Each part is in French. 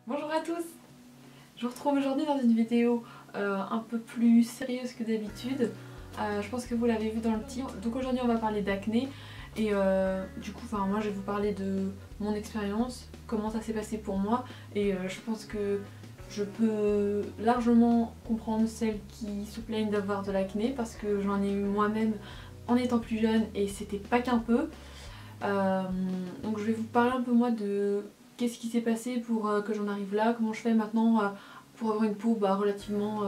Bonjour à tous. Je vous retrouve aujourd'hui dans une vidéo un peu plus sérieuse que d'habitude. Je pense que vous l'avez vu dans le titre. Donc aujourd'hui on va parler d'acné et du coup moi je vais vous parler de mon expérience, comment ça s'est passé pour moi et je pense que je peux largement comprendre celles qui se plaignent d'avoir de l'acné parce que j'en ai eu moi-même en étant plus jeune et c'était pas qu'un peu. Donc je vais vous parler un peu moi de qu'est-ce qui s'est passé pour que j'en arrive là, comment je fais maintenant pour avoir une peau relativement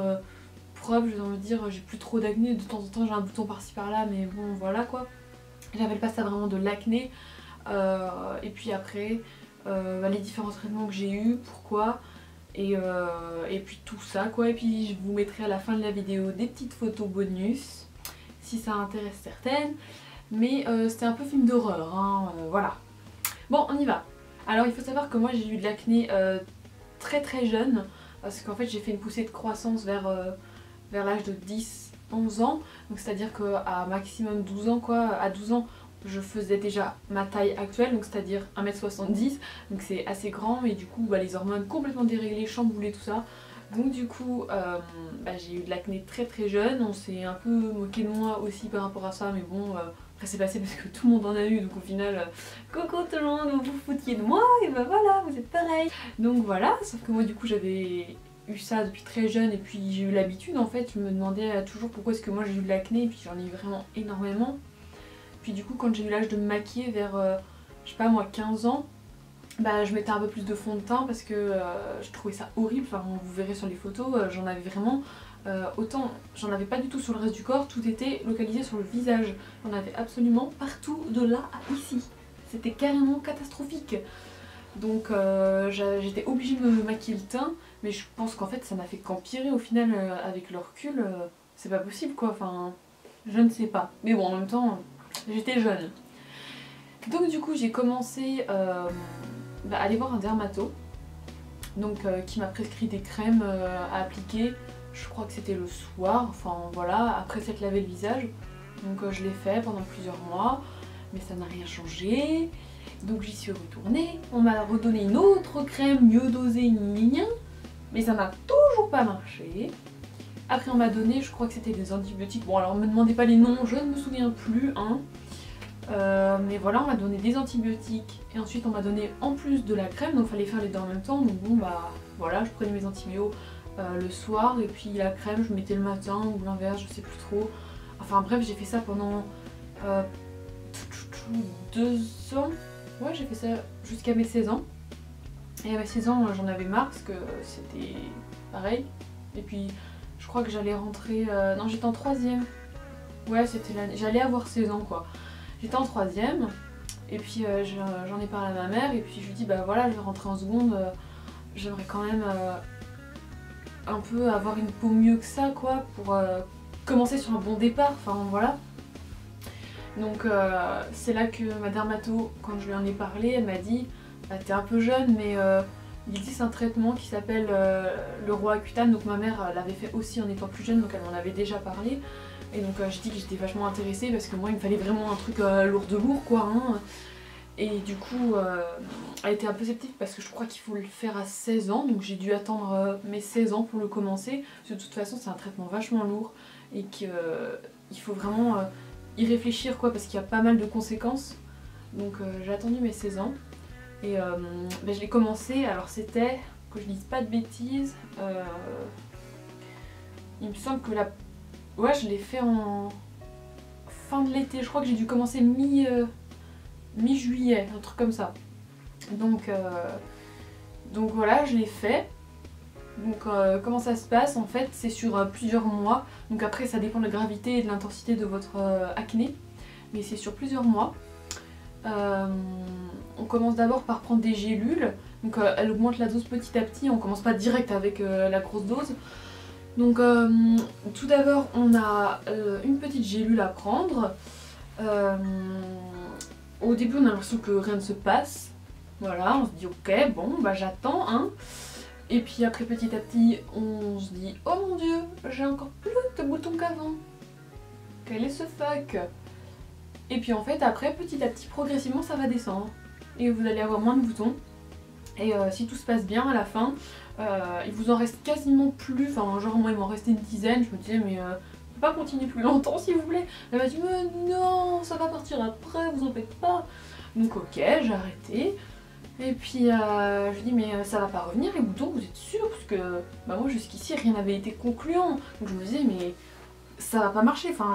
propre, j'ai envie de dire. J'ai plus trop d'acné, de temps en temps j'ai un bouton par-ci par-là, mais bon voilà quoi. J'appelle pas ça vraiment de l'acné. Et puis après les différents traitements que j'ai eu, pourquoi, et puis tout ça quoi. Et puis je vous mettrai à la fin de la vidéo des petites photos bonus si ça intéresse certaines. Mais c'était un peu film d'horreur, hein, voilà. Bon, on y va. Alors il faut savoir que moi j'ai eu de l'acné très très jeune, parce qu'en fait j'ai fait une poussée de croissance vers l'âge de 10-11 ans, donc c'est à dire qu'à maximum 12 ans quoi, à 12 ans je faisais déjà ma taille actuelle, donc c'est à dire 1m70, donc c'est assez grand, et du coup les hormones complètement déréglées, chamboulées, tout ça. Donc du coup j'ai eu de l'acné très très jeune, on s'est un peu moqué de moi aussi par rapport à ça, mais bon après c'est passé parce que tout le monde en a eu, donc au final coucou tout le monde, vous vous foutiez de moi, et ben voilà, vous êtes pareil. Donc voilà, sauf que moi du coup j'avais eu ça depuis très jeune et puis j'ai eu l'habitude en fait, je me demandais toujours pourquoi est-ce que moi j'ai eu de l'acné, et puis j'en ai eu vraiment énormément. Puis du coup quand j'ai eu l'âge de me maquiller vers je sais pas moi 15 ans, je mettais un peu plus de fond de teint parce que je trouvais ça horrible, enfin vous verrez sur les photos, j'en avais vraiment autant, j'en avais pas du tout sur le reste du corps, tout était localisé sur le visage, j'en avais absolument partout de là à ici, c'était carrément catastrophique. Donc j'étais obligée de me maquiller le teint, mais je pense qu'en fait ça n'a fait qu'empirer au final avec le recul, c'est pas possible quoi, enfin je ne sais pas, mais bon en même temps j'étais jeune. Donc du coup j'ai commencé à aller voir un dermato, donc qui m'a prescrit des crèmes à appliquer, je crois que c'était le soir, enfin voilà, après s'être lavé le visage. Donc je l'ai fait pendant plusieurs mois, mais ça n'a rien changé. Donc j'y suis retournée, on m'a redonné une autre crème mieux dosée, mais ça n'a toujours pas marché. Après on m'a donné, je crois que c'était des antibiotiques, bon alors me demandez pas les noms, je ne me souviens plus, hein. Mais voilà, on m'a donné des antibiotiques et ensuite on m'a donné en plus de la crème, donc il fallait faire les deux en même temps. Donc bon voilà, je prenais mes antibiotiques le soir et puis la crème je mettais le matin ou l'inverse, je sais plus trop. Enfin bref, j'ai fait ça pendant 2 ans. Ouais, j'ai fait ça jusqu'à mes 16 ans. Et à mes 16 ans j'en avais marre parce que c'était pareil. Et puis je crois que j'allais rentrer... non, j'étais en 3ème. Ouais, c'était l'année... J'allais avoir 16 ans quoi. J'étais en 3ème et puis j'en ai parlé à ma mère et puis je lui dis voilà, je vais rentrer en seconde, j'aimerais quand même un peu avoir une peau mieux que ça quoi pour commencer sur un bon départ, enfin voilà. Donc c'est là que ma dermato, quand je lui en ai parlé, elle m'a dit t'es un peu jeune mais il existe un traitement qui s'appelle le Roaccutane, donc ma mère l'avait fait aussi en étant plus jeune, donc elle m'en avait déjà parlé. Et donc j'ai dit que j'étais vachement intéressée parce que moi il me fallait vraiment un truc lourd de lourd quoi, hein. Et du coup elle était un peu sceptique parce que je crois qu'il faut le faire à 16 ans, donc j'ai dû attendre mes 16 ans pour le commencer. Parce que de toute façon c'est un traitement vachement lourd et qu'il faut vraiment y réfléchir quoi, parce qu'il y a pas mal de conséquences. Donc j'ai attendu mes 16 ans et je l'ai commencé, alors c'était, que je dise pas de bêtises, il me semble que ouais, je l'ai fait en fin de l'été, je crois que j'ai dû commencer mi-juillet, un truc comme ça. Donc voilà, je l'ai fait. Donc comment ça se passe en fait, c'est sur plusieurs mois. Donc après ça dépend de la gravité et de l'intensité de votre acné, mais c'est sur plusieurs mois. On commence d'abord par prendre des gélules, donc elle augmente la dose petit à petit, on commence pas direct avec la grosse dose. Donc tout d'abord on a une petite gélule à prendre. Au début on a l'impression que rien ne se passe. Voilà, on se dit ok, bon j'attends hein. Et puis après petit à petit on se dit oh mon dieu, j'ai encore plus de boutons qu'avant. Quel est ce fuck? Et puis en fait après petit à petit progressivement ça va descendre. Et vous allez avoir moins de boutons. Et si tout se passe bien à la fin, il vous en reste quasiment plus, enfin genre moi il m'en restait une dizaine, je me disais mais on peut pas continuer plus longtemps s'il vous plaît. Elle m'a dit mais non, ça va partir après, vous en faites pas. Donc ok, j'ai arrêté. Et puis je lui dis mais ça va pas revenir les boutons, vous êtes sûr? Parce que bah, moi jusqu'ici rien n'avait été concluant. Donc je me disais mais ça va pas marcher, enfin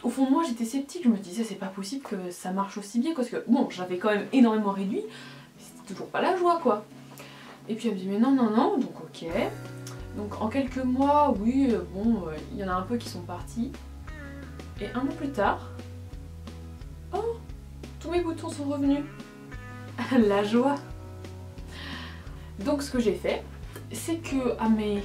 au fond de moi j'étais sceptique, je me disais c'est pas possible que ça marche aussi bien parce que bon j'avais quand même énormément réduit, mais c'était toujours pas la joie quoi. Et puis elle me dit mais non non non, donc ok. Donc en quelques mois, oui, bon, il y en a un peu qui sont partis. Et un an plus tard, oh, tous mes boutons sont revenus. La joie. Donc ce que j'ai fait, c'est que à mes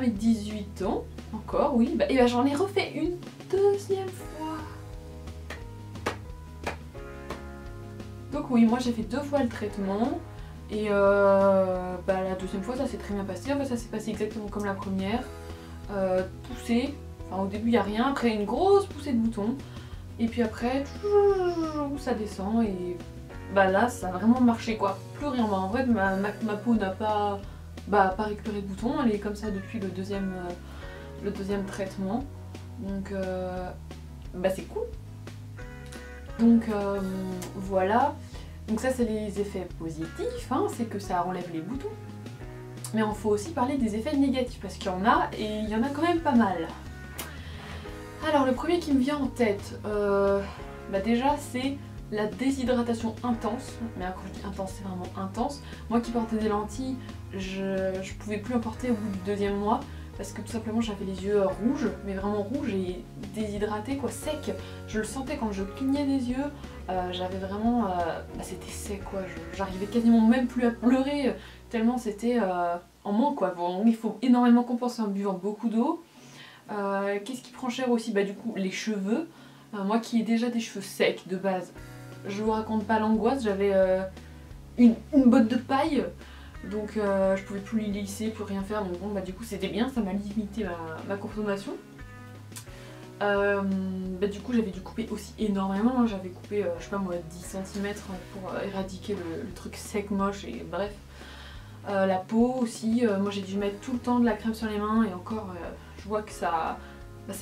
18 ans, encore, oui, et ben j'en ai refait une deuxième fois. Donc oui, moi j'ai fait 2 fois le traitement. Et bah, la deuxième fois ça s'est très bien passé, enfin, ça s'est passé exactement comme la première. Poussée, enfin au début il n'y a rien, après une grosse poussée de boutons. Et puis après, ça descend et bah là ça a vraiment marché quoi. Plus rien, bah, en vrai ma peau n'a pas, pas récupéré de boutons, elle est comme ça depuis le deuxième traitement. Donc bah c'est cool. Donc voilà. Donc ça c'est les effets positifs, hein, c'est que ça enlève les boutons. Mais il faut aussi parler des effets négatifs parce qu'il y en a et il y en a quand même pas mal. Alors le premier qui me vient en tête, bah déjà c'est la déshydratation intense. Mais quand je dis intense, c'est vraiment intense. Moi qui portais des lentilles, je pouvais plus en porter au bout du 2e mois. Parce que tout simplement j'avais les yeux rouges, mais vraiment rouges et déshydratés, quoi, secs. Je le sentais quand je clignais des yeux, j'avais vraiment... bah, c'était sec quoi, j'arrivais quasiment même plus à pleurer, tellement c'était en manque quoi. Bon, il faut énormément compenser en buvant beaucoup d'eau. Qu'est-ce qui prend cher aussi? Bah du coup les cheveux. Moi qui ai déjà des cheveux secs de base, je vous raconte pas l'angoisse, j'avais une botte de paille. Donc je pouvais plus les lisser, plus rien faire, donc bon bah du coup c'était bien, ça m'a limité ma consommation. Bah du coup j'avais dû couper aussi énormément, hein. J'avais coupé je sais pas moi 10 cm pour éradiquer le truc sec moche et bref. La peau aussi, moi j'ai dû mettre tout le temps de la crème sur les mains et encore je vois que ça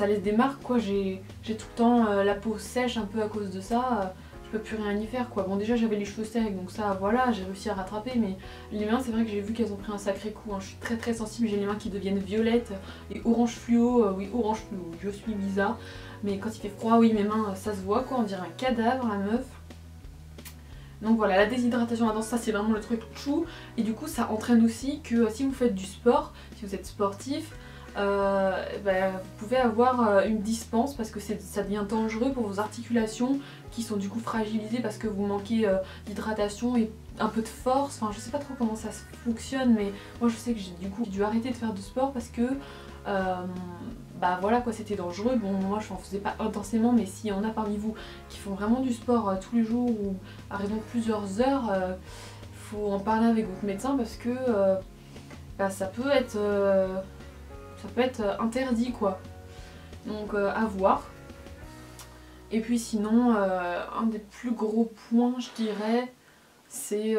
laisse des marques quoi, j'ai tout le temps la peau sèche un peu à cause de ça. Je peux plus rien y faire quoi. Bon déjà j'avais les cheveux secs donc ça voilà, j'ai réussi à rattraper, mais les mains c'est vrai que j'ai vu qu'elles ont pris un sacré coup, hein. Je suis très sensible, j'ai les mains qui deviennent violettes et orange fluo, oui orange fluo, je suis bizarre. Mais quand il fait froid, oui mes mains ça se voit quoi, on dirait un cadavre la meuf. Donc voilà, la déshydratation intense, ça c'est vraiment le truc chou. Et du coup ça entraîne aussi que si vous faites du sport, si vous êtes sportif, bah, vous pouvez avoir une dispense parce que ça devient dangereux pour vos articulations qui sont du coup fragilisées parce que vous manquez d'hydratation et un peu de force. Enfin je sais pas trop comment ça fonctionne, mais moi je sais que j'ai dû arrêter de faire de sport parce que bah voilà quoi, c'était dangereux. Bon moi je n'en faisais pas intensément, mais s'il y en a parmi vous qui font vraiment du sport tous les jours ou à raison de plusieurs heures, faut en parler avec votre médecin parce que bah, ça peut être interdit quoi. Donc à voir. Et puis sinon un des plus gros points je dirais c'est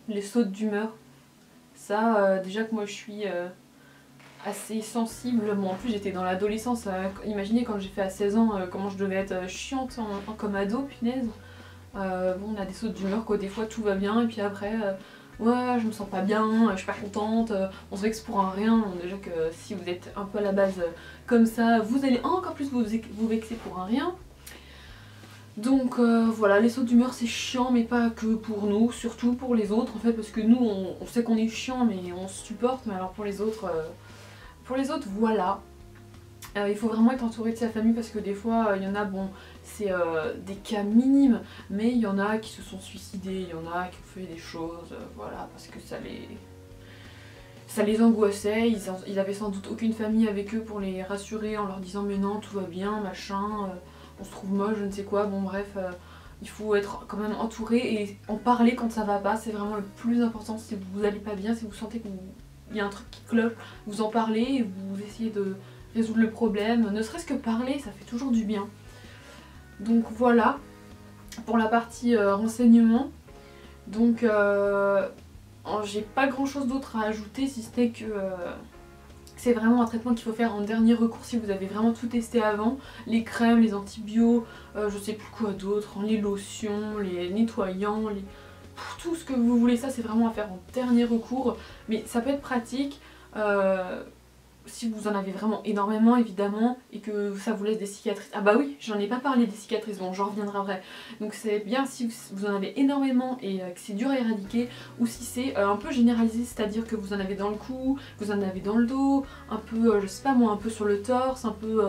les sautes d'humeur. Ça déjà que moi je suis assez sensible, bon en plus j'étais dans l'adolescence, imaginez quand j'ai fait à 16 ans comment je devais être chiante comme ado, punaise. Bon on a des sautes d'humeur quoi, des fois tout va bien et puis après ouais je me sens pas bien, je suis pas contente, on se vexe pour un rien. Déjà que si vous êtes un peu à la base comme ça, vous allez encore plus vous vexer pour un rien. Donc voilà, les sautes d'humeur c'est chiant, mais pas que pour nous, surtout pour les autres en fait, parce que nous on sait qu'on est chiant mais on se supporte, mais alors pour les autres voilà. Il faut vraiment être entouré de sa famille parce que des fois il y en a, bon c'est des cas minimes, mais il y en a qui se sont suicidés, il y en a qui ont fait des choses, voilà, parce que ça les angoissait, ils avaient sans doute aucune famille avec eux pour les rassurer en leur disant mais non tout va bien, machin, on se trouve moche, je ne sais quoi, bon bref, il faut être quand même entouré et en parler quand ça va pas, c'est vraiment le plus important. Si vous allez pas bien, si vous sentez qu'il y a un truc qui cloche, vous en parlez et vous essayez de résoudre le problème, ne serait-ce que parler, ça fait toujours du bien. Donc voilà, pour la partie renseignement. Donc j'ai pas grand chose d'autre à ajouter si ce n'est que c'est vraiment un traitement qu'il faut faire en dernier recours si vous avez vraiment tout testé avant. Les crèmes, les antibiotiques, je sais plus quoi d'autre, les lotions, les nettoyants, tout ce que vous voulez, ça c'est vraiment à faire en dernier recours. Mais ça peut être pratique si vous en avez vraiment énormément évidemment et que ça vous laisse des cicatrices. Ah bah oui, j'en ai pas parlé des cicatrices, bon j'en reviendrai après. Donc c'est bien si vous en avez énormément et que c'est dur à éradiquer, ou si c'est un peu généralisé, c'est-à-dire que vous en avez dans le cou, vous en avez dans le dos, un peu, je sais pas moi, un peu sur le torse, un peu,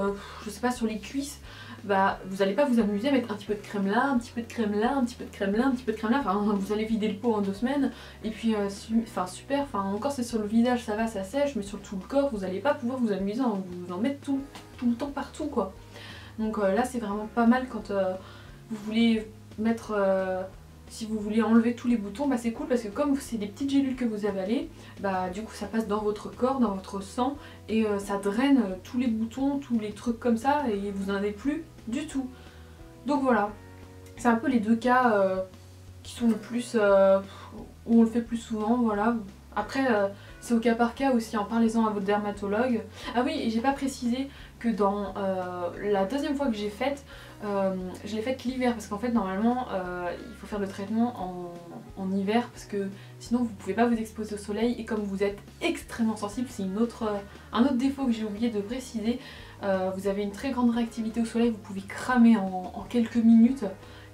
je sais pas, sur les cuisses. Bah vous allez pas vous amuser à mettre un petit peu de crème là, un petit peu de crème là, un petit peu de crème là, un petit peu de crème là, enfin vous allez vider le pot en 2 semaines et puis super, enfin encore c'est sur le visage ça va, ça sèche, mais sur tout le corps vous allez pas pouvoir vous amuser à vous en mettre tout le temps partout quoi. Donc là c'est vraiment pas mal quand vous voulez mettre, si vous voulez enlever tous les boutons, bah c'est cool parce que comme c'est des petites gélules que vous avalez, bah du coup ça passe dans votre corps, dans votre sang et ça draine tous les boutons, tous les trucs comme ça et vous en avez plus du tout. Donc voilà, c'est un peu les 2 cas qui sont le plus, où on le fait plus souvent, voilà. Après c'est au cas par cas aussi, en parlez-en à votre dermatologue. Ah oui, et j'ai pas précisé que dans la deuxième fois que j'ai faite, je l'ai faite l'hiver parce qu'en fait normalement il faut faire le traitement en hiver parce que sinon vous pouvez pas vous exposer au soleil et comme vous êtes extrêmement sensible, c'est un autre défaut que j'ai oublié de préciser, vous avez une très grande réactivité au soleil, vous pouvez cramer en quelques minutes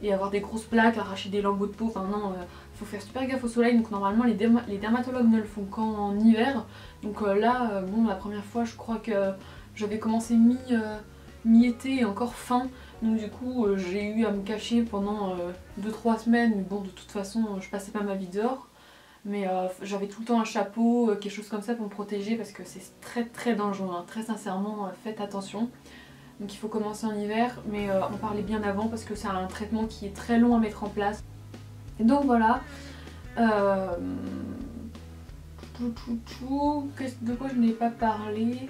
et avoir des grosses plaques, arracher des lambeaux de peau, enfin non, faut faire super gaffe au soleil, donc normalement les dermatologues ne le font qu'en hiver, donc là, bon la première fois je crois que j'avais commencé mi-été et encore fin, donc du coup j'ai eu à me cacher pendant 2-3 semaines, mais bon de toute façon je passais pas ma vie dehors, mais j'avais tout le temps un chapeau, quelque chose comme ça pour me protéger parce que c'est très dangereux, hein. Très sincèrement faites attention. Donc il faut commencer en hiver, mais on parlait bien avant parce que c'est un traitement qui est très long à mettre en place. Et donc voilà. De quoi je n'ai pas parlé?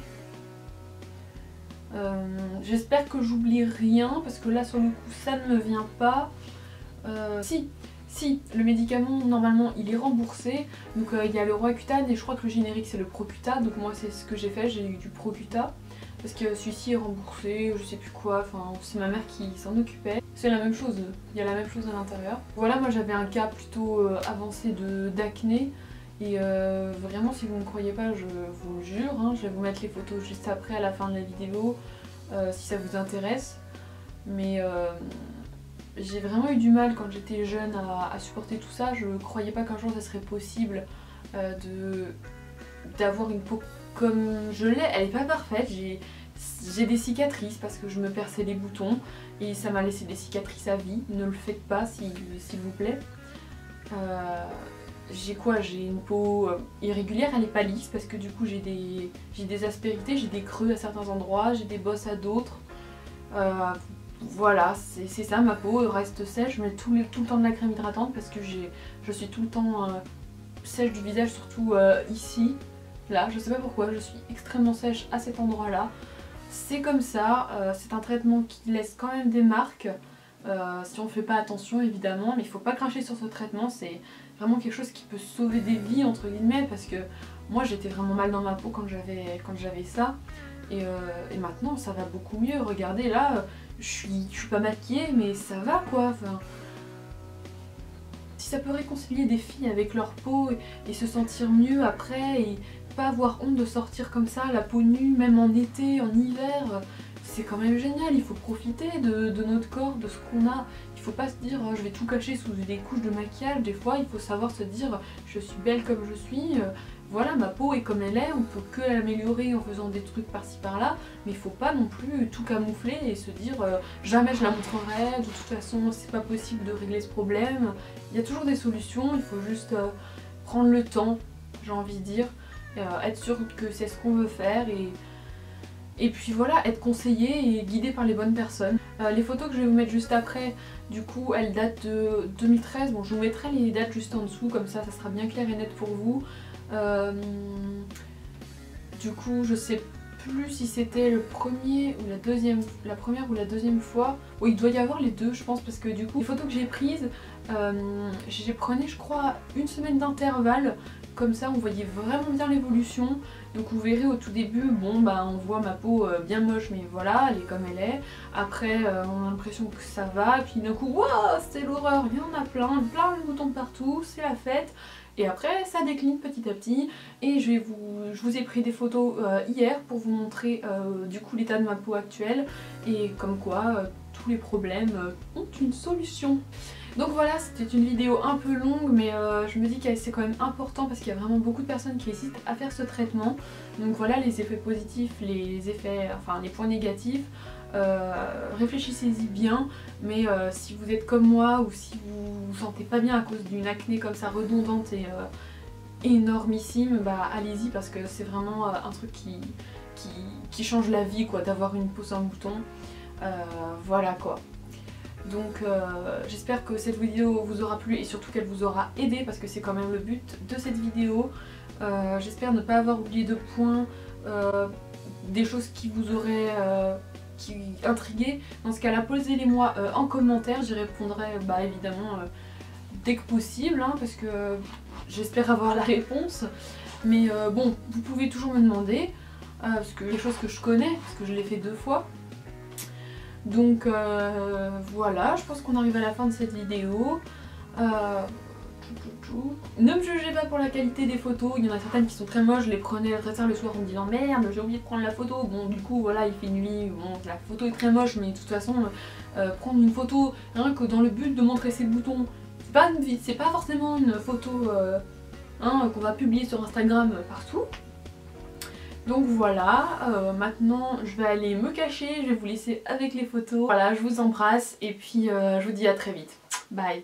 J'espère que j'oublie rien parce que là sur le coup ça ne me vient pas. Si, le médicament normalement il est remboursé, donc il y a le Roaccutane et je crois que le générique c'est le Procuta, donc moi c'est ce que j'ai fait, j'ai eu du Procuta. Parce que celui-ci est remboursé, je sais plus quoi, enfin c'est ma mère qui s'en occupait. C'est la même chose, il y a la même chose à l'intérieur. Voilà, moi j'avais un cas plutôt avancé d'acné. Et vraiment si vous ne me croyez pas, je vous le jure, hein, je vais vous mettre les photos juste après à la fin de la vidéo si ça vous intéresse. Mais j'ai vraiment eu du mal quand j'étais jeune à supporter tout ça. Je croyais pas qu'un jour ça serait possible d'avoir une peau comme je l'ai. Elle est pas parfaite, j'ai des cicatrices parce que je me perçais les boutons et ça m'a laissé des cicatrices à vie. Ne le faites pas s'il vous plaît. J'ai une peau irrégulière, elle est pas lisse parce que du coup j'ai des aspérités, j'ai des creux à certains endroits, j'ai des bosses à d'autres. Voilà, c'est ça, ma peau reste sèche, je mets tout le temps de la crème hydratante parce que je suis tout le temps sèche du visage, surtout ici, là, je sais pas pourquoi, je suis extrêmement sèche à cet endroit là. C'est comme ça, c'est un traitement qui laisse quand même des marques, si on ne fait pas attention évidemment, mais il faut pas cracher sur ce traitement, c'est vraiment quelque chose qui peut sauver des vies entre guillemets, parce que moi j'étais vraiment mal dans ma peau quand j'avais ça, et maintenant ça va beaucoup mieux. Regardez là, je suis pas maquillée mais ça va quoi, enfin, si ça peut réconcilier des filles avec leur peau et se sentir mieux après et pas avoir honte de sortir comme ça, la peau nue, même en été, en hiver, c'est quand même génial. Il faut profiter de notre corps, de ce qu'on a. Il faut pas se dire je vais tout cacher sous des couches de maquillage. Des fois il faut savoir se dire je suis belle comme je suis, voilà, ma peau est comme elle est, on peut que l'améliorer en faisant des trucs par-ci par-là, mais il faut pas non plus tout camoufler et se dire jamais je la montrerai, de toute façon c'est pas possible de régler ce problème. Il y a toujours des solutions, il faut juste prendre le temps, j'ai envie de dire, être sûr que c'est ce qu'on veut faire et puis voilà, être conseillé et guidé par les bonnes personnes. Les photos que je vais vous mettre juste après, du coup elles datent de 2013, bon je vous mettrai les dates juste en dessous, comme ça sera bien clair et net pour vous. Du coup je sais plus si c'était la première ou la deuxième fois. Oui, il doit y avoir les deux je pense, parce que du coup les photos que j'ai prises J'ai prenais je crois une semaine d'intervalle, comme ça on voyait vraiment bien l'évolution. Donc vous verrez au tout début, bon bah on voit ma peau bien moche, mais voilà, elle est comme elle est. Après on a l'impression que ça va, puis d'un coup, waouh, c'est l'horreur, il y en a plein de boutons partout, c'est la fête. Et après ça décline petit à petit, et je vous ai pris des photos hier pour vous montrer du coup l'état de ma peau actuelle, et comme quoi tous les problèmes ont une solution. Donc voilà, c'était une vidéo un peu longue, mais je me dis que c'est quand même important parce qu'il y a vraiment beaucoup de personnes qui hésitent à faire ce traitement. Donc voilà les effets positifs, les effets, enfin les points négatifs. Réfléchissez-y bien, mais si vous êtes comme moi ou si vous vous sentez pas bien à cause d'une acné comme ça redondante et énormissime, bah allez-y parce que c'est vraiment un truc qui change la vie quoi, d'avoir une peau sans bouton. Voilà quoi. Donc j'espère que cette vidéo vous aura plu et surtout qu'elle vous aura aidé parce que c'est quand même le but de cette vidéo. J'espère ne pas avoir oublié de points, des choses qui vous auraient intrigué. Dans ce cas-là, posez-les moi en commentaire, j'y répondrai évidemment dès que possible hein, parce que j'espère avoir la réponse. Mais bon, vous pouvez toujours me demander parce que les choses que je connais, parce que je l'ai fait 2 fois. Donc voilà, je pense qu'on arrive à la fin de cette vidéo. Ne me jugez pas pour la qualité des photos, il y en a certaines qui sont très moches, je les prenais très tard le soir en me disant merde j'ai oublié de prendre la photo. Bon du coup voilà il fait nuit, bon la photo est très moche mais de toute façon prendre une photo rien que dans le but de montrer ses boutons, c'est pas forcément une photo qu'on va publier sur Instagram partout. Donc voilà, maintenant je vais aller me cacher, je vais vous laisser avec les photos. Voilà, je vous embrasse et puis je vous dis à très vite. Bye!